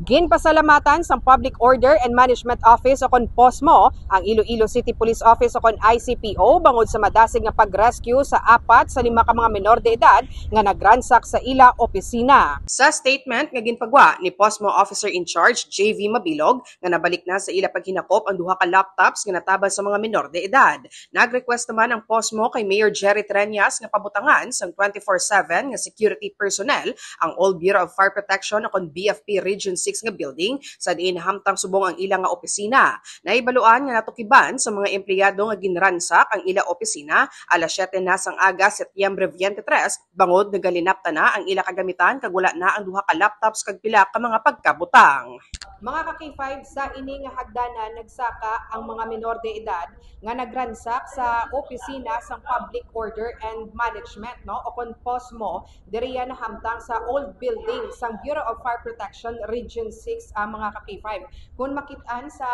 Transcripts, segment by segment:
Ginpasalamatan sa Public Order and Management Office o kon POSMO ang Iloilo City Police Office o kon ICPO bangod sa madasig nga pag-rescue sa 4 sa 5 ka mga menor de edad nga nagransak sa ila opisina. Sa statement nga ginpagwa ni POSMO Officer in Charge JV Mabilog nga nabalik na sa ila paghinakop ang 2 ka laptops nga natabang sa mga menor de edad. Nag-request naman ang POSMO kay Mayor Jerry Treñas nga pabutangan sang 24/7 nga security personnel ang All Bureau of Fire Protection o kon BFP Region 6 nga building sa diin hamtang subong ang ilang nga opisina. Naibaluan nga natukiban sa mga empleyado nga ginransak ang ila opisina alas 7 na sang aga Setyembre 23 bangod nagalinapta na ang ila kagamitan kag wala na ang 2 ka laptops kag pila ka mga pagkabutang. Mga ka-K5 sa ini nga hagdanan nagsaka ang mga menor de edad nga nagransak sa opisina sa Public Order and Management o kon POSMO diriya na hamtang sa old building sang Bureau of Fire Protection Region 6 mga ka-K5. Kung makitaan sa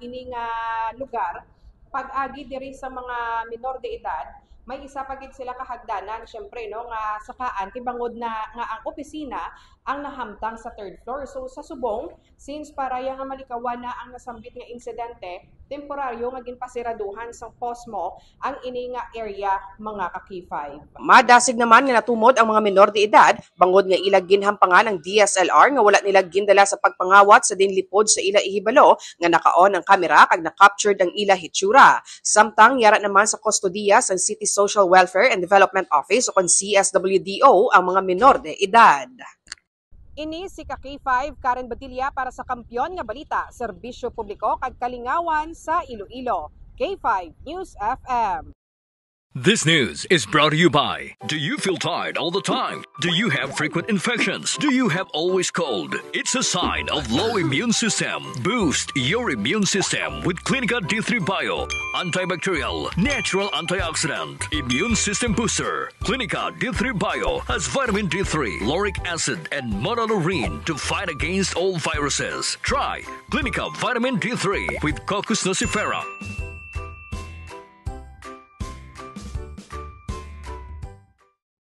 ini nga lugar pag-agi diri sa mga menor de edad may isa pa gid sila kahagdanan syempre nga sakaan tibangod na nga ang opisina ang nahamtang sa 3rd floor. So sa subong since para nga malikawan na ang nasambit nga insidente temporaryo nga ginpasiraduhan sa POSMO ang ini nga area mga ka-K5. Madasig naman nga natumod ang mga menor de edad bangod nga ilag ginhampangan ang DSLR nga wala nila gindala sa pagpangawat sa dinlipod sa ila ihibalo nga naka-on ang kamera kag na-captured ang ila hitsura. Samtang yara naman sa kustodiya sa City Social Welfare and Development Office o kon CSWDO ang mga menor de edad. Ini si ka-K5 Karen Badilla para sa Kampiyon nga Balita, Serbisyo Publiko kag Kalingawan sa Iloilo. K5 News FM. This news is brought to you by. Do you feel tired all the time? Do you have frequent infections? Do you have always cold? It's a sign of low immune system. Boost your immune system with Clinica D3 Bio. Antibacterial, natural antioxidant, immune system booster. Clinica D3 Bio has vitamin D3, lauric acid, and monolurine to fight against all viruses. Try Clinica Vitamin D3 with Coccus nocifera.